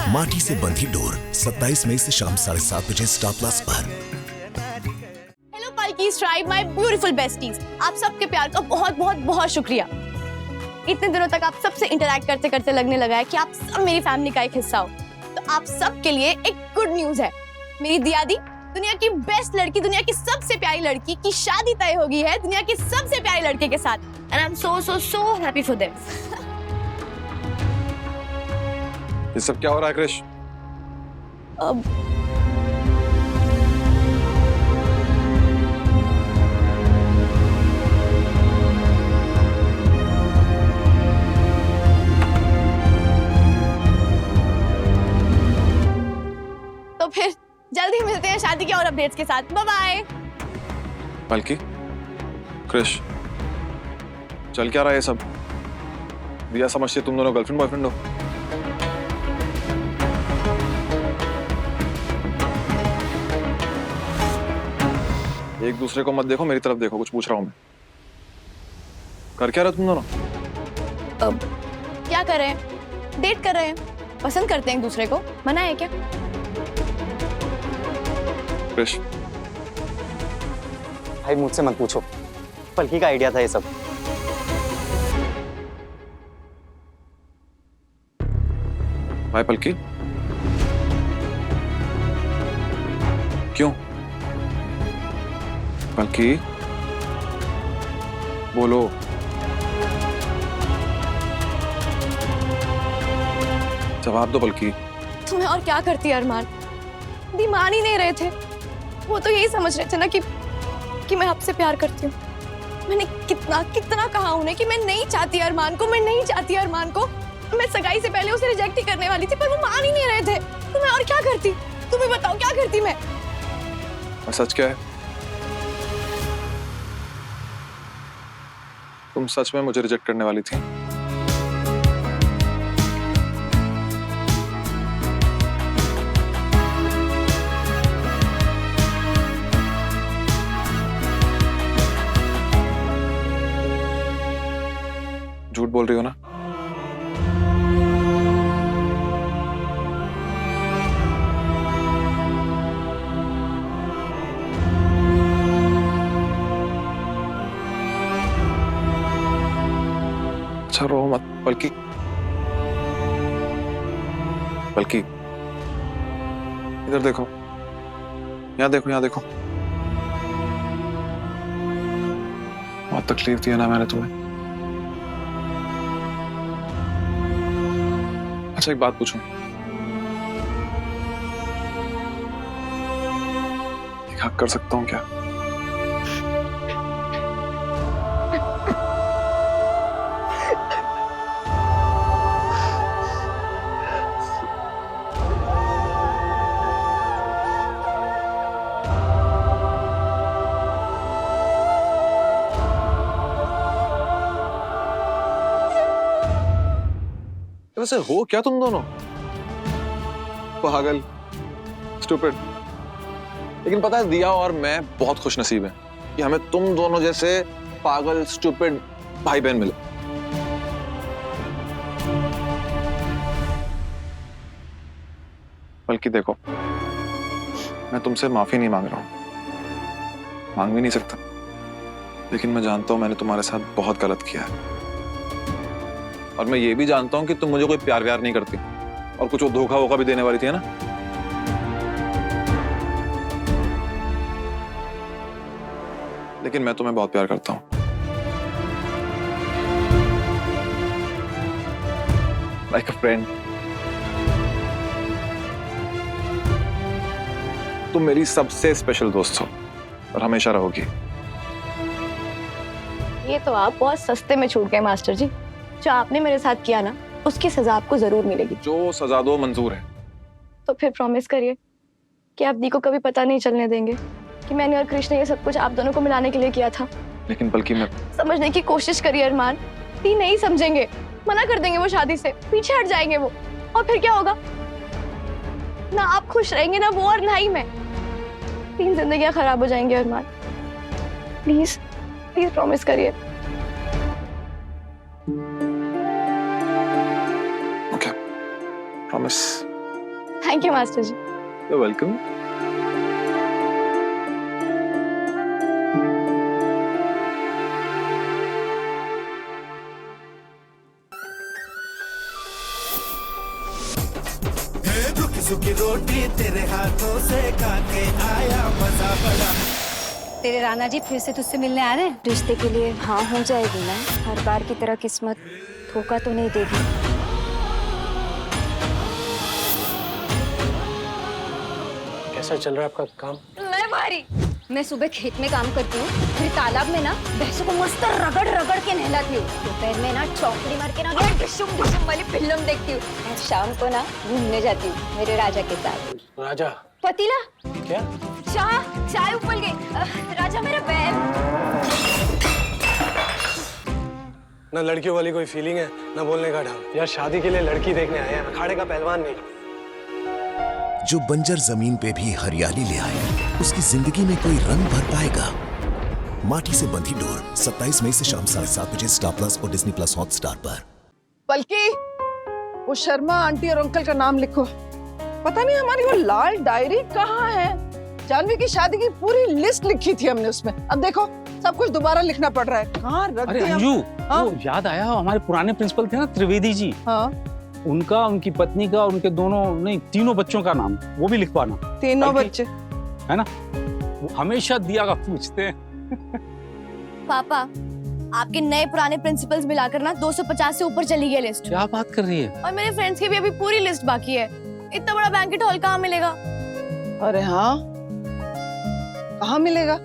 माटी से बंधी डोर 27 मई से शाम 7:30 बजे स्टार प्लस पर। Hello Palkis tribe, my beautiful besties, आप सबके प्यार का बहुत बहुत बहुत शुक्रिया। इतने दिनों तक आप सबसे इंटरैक्ट करते करते लगने लगा है कि आप सब मेरी फैमिली का एक हिस्सा हो। तो आप सब के लिए एक गुड न्यूज है। मेरी दियादी, दुनिया की बेस्ट लड़की, दुनिया की सबसे प्यारी लड़की की शादी तय हो गई है दुनिया के सबसे प्यारे लड़के के साथ। And I am so happy for them. ये सब क्या हो रहा है क्रिश? अब तो फिर जल्दी मिलते हैं शादी के और अपडेट्स के साथ। Bye bye. पलकी, क्रिश, चल क्या रहा है ये सब? दिया समझती तुम दोनों गर्लफ्रेंड बॉयफ्रेंड हो? एक दूसरे को मत देखो, मेरी तरफ देखो। कुछ पूछ रहा हूं मैं। कर क्या रहे तुम दोनों? अब क्या कर रहे हैं? डेट कर रहे हैं। पसंद करते हैं एक दूसरे को, मना है क्या? क्रिश, भाई मुझसे मत पूछो, पलकी का आइडिया था ये सब। भाई पलकी, क्यों? पलकी, बोलो। जवाब दो पलकी। तुम्हें और क्या करती है अरमान? दी मान ही नहीं रहे थे। वो तो यही समझ रहे थे ना कि मैं आपसे प्यार करती हूँ। मैंने कितना कितना कहा उन्हें कि मैं नहीं चाहती अरमान को, मैं नहीं चाहती अरमान को। मैं सगाई से पहले उसे रिजेक्ट ही करने वाली थी, पर वो मान ही नहीं रहे थे। तो मैं और क्या करती? तुम्हें बताओ क्या करती मैं? और सच क्या है? तुम सच में मुझे रिजेक्ट करने वाली थी? झूठ बोल रही हो ना? अच्छा रो मत पलकी। पलकी, इधर देखो, यहाँ देखो, यहाँ देखो। बहुत तकलीफ दी है ना मैंने तुम्हें? अच्छा एक बात पूछूं? एक हक कर सकता हूँ क्या? वैसे हो क्या तुम दोनों? पागल, स्टूपिड। लेकिन पता है दिया और मैं बहुत खुश नसीब हैं कि हमें तुम दोनों जैसे पागल स्टूपिड भाई बहन मिले। बल्कि देखो, मैं तुमसे माफी नहीं मांग रहा हूं, मांग भी नहीं सकता, लेकिन मैं जानता हूं मैंने तुम्हारे साथ बहुत गलत किया है। और मैं ये भी जानता हूं कि तुम मुझे कोई प्यार व्यार नहीं करती और कुछ वो धोखा वोखा भी देने वाली थी, है ना? लेकिन मैं तुम्हें बहुत प्यार करता हूं। लाइक अ फ्रेंड। तुम मेरी सबसे स्पेशल दोस्त हो और हमेशा रहोगी। ये तो आप बहुत सस्ते में छूट गए मास्टर जी। जो आपने मेरे साथ किया ना, उसकी सजा आपको जरूर मिलेगी। जो सजा दो मंजूर है। तो फिर प्रॉमिस करिए कि आप दी को कभी पता नहीं चलने देंगे कि मैंने और कृष्ण ये सब कुछ आप दोनों को मिलाने के लिए किया था। लेकिन बल्कि मैं समझने की कोशिश करिए अरमान। दी नहीं समझेंगे, मना कर देंगे वो शादी से, पीछे हट जाएंगे वो। और फिर क्या होगा? ना आप खुश रहेंगे, ना वो और ना ही मैं। 3 जिंदगियां खराब हो जाएंगी अरमान। प्लीज प्लीज प्रॉमिस करिए। Okay, promise. Thank you master ji. You welcome. सूखी रोटी तेरे हाथों से खाके आया मजा बड़ा। तेरे राणा जी फिर से तुझसे मिलने आ रहे हैं? रिश्ते के लिए हाँ हो जाएगी ना, हर बार की तरह किस्मत धोखा तो नहीं देगी। कैसा चल रहा है आपका काम? मैं भारी, मैं सुबह खेत में काम करती हूँ, फिर तालाब में ना भैंसों को मस्त रगड़ रगड़ के नहलाती हूँ, दोपहर में ना चौकड़ी मार के ना डिशुम डिशुम वाली फिल्म देखती हूँ, और शाम को ना घूमने जाती हूँ मेरे राजा के साथ। राजा? पतीला? क्या? चाय उबल गई। राजा मेरा बैल। ना लड़कियों वाली कोई फीलिंग है, ना बोलने का ढंग। यार शादी के लिए लड़की देखने आए हैं, अखाड़े का पहलवान नहीं। जो बंजर जमीन पे भी हरियाली ले आए, उसकी जिंदगी में कोई रंग भर पाएगा। माटी से बंधी डोर 27 मई से शाम 7:30 बजे स्टार प्लस और डिज्नी प्लस हॉटस्टार पर। बल्कि वो शर्मा आंटी और अंकल का नाम लिखो। पता नहीं हमारी वो लाल डायरी कहाँ है। जानवी की शादी की पूरी लिस्ट लिखी थी हमने उसमें, अब देखो सब कुछ दोबारा लिखना पड़ रहा है। कहाँ रख अरे दी अंजू, हाँ? वो याद आया, हमारे पुराने प्रिंसिपल थे ना त्रिवेदी जी, हाँ? उनका, उनकी पत्नी का, उनके दोनों नहीं तीनों बच्चों का नाम वो भी लिखवाना। तीनों बच्चे है ना? वो हमेशा दिया का पूछते हैं। पापा, आपके नए पुराने प्रिंसिपल्स मिलाकर ना 250 से ऊपर चली गई लिस्ट। क्या बात कर रही है? और मेरे फ्रेंड्स की भी अभी पूरी लिस्ट बाकी है। इतना बड़ा बैंकेट हॉल कहाँ मिलेगा? अरे हाँ, कहाँ मिलेगा?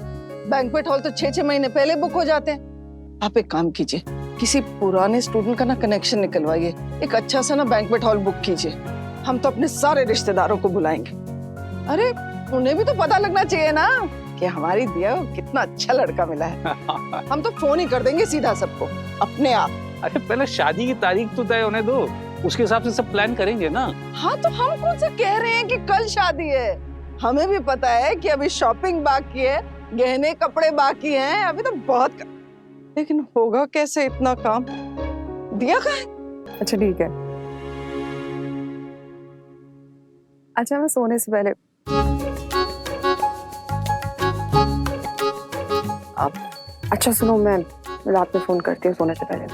बैंक्वेट हॉल तो 6-6 महीने पहले बुक हो जाते हैं। आप एक काम कीजिए, किसी पुराने स्टूडेंट का ना कनेक्शन निकलवाइए, एक अच्छा सा ना बैंक्वेट हॉल बुक कीजिए। हम तो अपने सारे रिश्तेदारों को बुलाएंगे। अरे उन्हें भी तो पता लगना चाहिए ना कि हमारी दिया को कितना अच्छा लड़का मिला है। हम तो फोन ही कर देंगे सीधा सबको अपने आप। अरे पहले शादी की तारीख तो तय होने दो, उसके हिसाब से सब प्लान करेंगे ना। हाँ तो हम कौन से कह रहे हैं कि कल शादी है। हमें भी पता है कि अभी शॉपिंग बाकी है, गहने कपड़े बाकी हैं, अभी तो बहुत लेकिन होगा कैसे इतना काम? दिया कहाँ है? अच्छा ठीक है, अच्छा मैं सोने से पहले आप अच्छा सुनो, मैं रात में फोन करती हूँ सोने से पहले।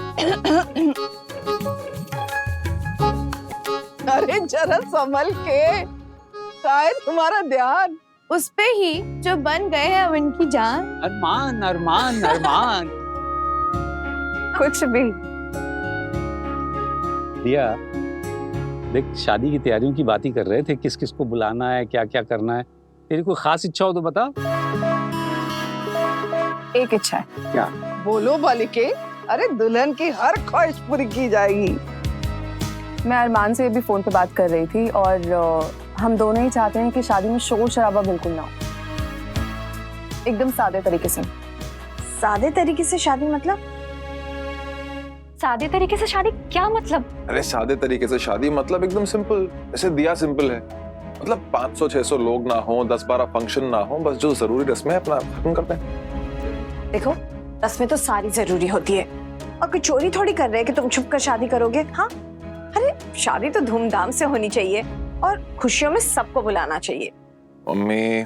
अरे जरा संभल के, कहाँ है तुम्हारा ध्यान? उस पे ही जो बन गए हैं अब इनकी जान। अरमान अरमान अरमान। कुछ भी। दिया देख, शादी की तैयारियों की बात ही कर रहे थे, किस किस को बुलाना है, क्या क्या करना है। तेरी कोई खास इच्छा हो तो बता। एक इच्छा है। क्या? बोलो बालिके। अरे दुल्हन की हर ख्वाहिश पूरी की जाएगी। मैं अरमान से भी फोन पे बात कर रही थी और हम दोनों ही चाहते हैं कि शादी में शोर शराबा बिल्कुल ना हो, एकदम सादे तरीके से। सादे तरीके से शादी मतलब? सादे तरीके से शादी क्या मतलब? अरे सादे तरीके से शादी मतलब एकदम सिंपल, जैसे दिया सिंपल है। मतलब 500-600 लोग ना हो, 10-12 फंक्शन ना हो, बस जो जरूरी रस्में है अपना खत्म करते हैं। देखो, रस्में तो सारी जरूरी होती है, और कोई चोरी थोड़ी कर रहे हैं कि तुम छुप कर शादी करोगे। हाँ, अरे शादी तो धूमधाम से होनी चाहिए और खुशियों में सबको बुलाना चाहिए। मम्मी,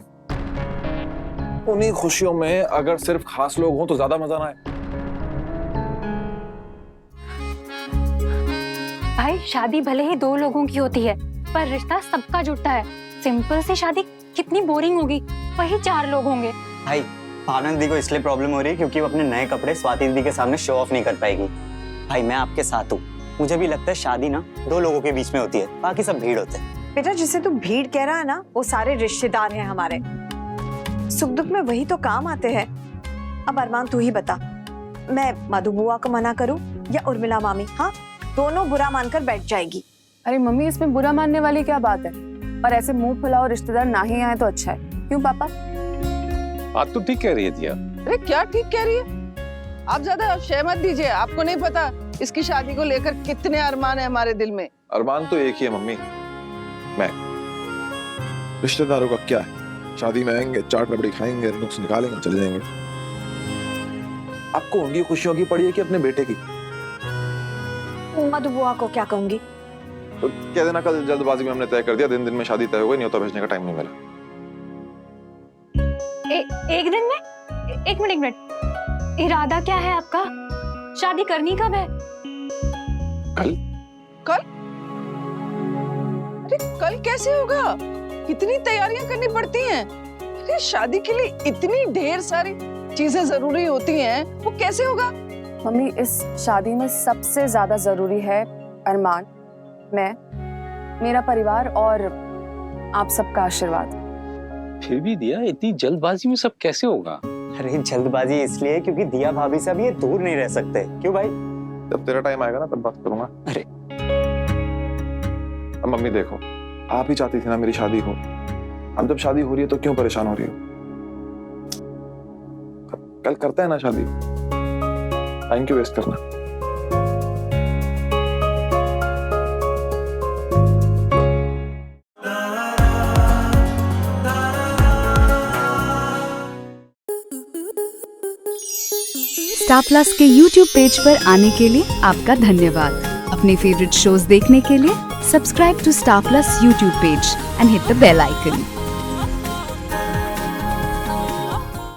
उन्हीं खुशियों में अगर सिर्फ खास लोग हों तो ज्यादा मजा ना आए। भाई शादी भले ही 2 लोगों की होती है, पर रिश्ता सबका जुड़ता है। सिंपल सी शादी कितनी बोरिंग होगी, वही 4 लोग होंगे। भाई भावना दीदी को इसलिए प्रॉब्लम हो रही है क्योंकि वो अपने नए कपड़े स्वाति दीदी के सामने शो ऑफ नहीं कर पाएगी। भाई मैं आपके साथ हूँ, मुझे भी लगता है शादी ना 2 लोगों के बीच में होती है, बाकी सब भीड़ होते हैं। बेटा जिसे तू भीड़ कह रहा है ना, वो सारे रिश्तेदार हैं हमारे, सुख दुख में वही तो काम आते हैं। अब अरमान तू ही बता, मैं मधु बुआ को मना करूं या उर्मिला मामी? हाँ, दोनों बुरा मानकर बैठ जाएगी। अरे मम्मी, इसमें बुरा मानने वाली क्या बात है? और ऐसे मुंह फुलाओ रिश्तेदार ना ही आए तो अच्छा है। क्यों पापा? बात तो ठीक कह रही है दिया। अरे क्या ठीक कह रही है? आप ज्यादा शय मत दीजिए, आपको नहीं पता इसकी शादी को लेकर कितने अरमान है हमारे दिल में। अरमान तो एक ही है मम्मी, मैं। रिश्तेदारों का क्या है, शादी में आएंगे, चाट रबड़ी खाएंगे, नुक्स निकालेंगे, चले जाएंगे। आपको उनकी खुशियों की पड़ी है कि अपने बेटे की? मधु बुआ को क्या कहूंगी? तो कह देना कल जल्दबाजी में हमने तय कर दिया, दिन में शादी तय हो गई, न्योता भेजने का टाइम नहीं मिला। एक दिन में? एक मिनट, इरादा क्या है आपका? शादी करनी कब है? कल। कल? अरे कल कैसे होगा? कितनी तैयारियां करनी पड़ती हैं। अरे शादी के लिए इतनी ढेर सारी चीजें जरूरी होती हैं, वो कैसे होगा? मम्मी, इस शादी में सबसे ज्यादा जरूरी है अरमान, मैं, मेरा परिवार और आप सबका आशीर्वाद। फिर भी दिया, इतनी जल्दबाजी में सब कैसे होगा? अरे जल्दबाजी इसलिए क्योंकि दिया भाभी से अब ये दूर नहीं रह सकते। क्यों भाई? जब तेरा टाइम आएगा ना तब बात करूंगा। अरे अब मम्मी देखो, आप ही चाहती थी ना मेरी शादी हो, अब जब शादी हो रही है तो क्यों परेशान हो रही हो? कल करते हैं ना शादी, टाइम क्यों वेस्ट करना? स्टार प्लस के YouTube पेज पर आने के लिए आपका धन्यवाद। अपने फेवरेट शोज देखने के लिए subscribe to Star Plus YouTube page and hit the bell icon.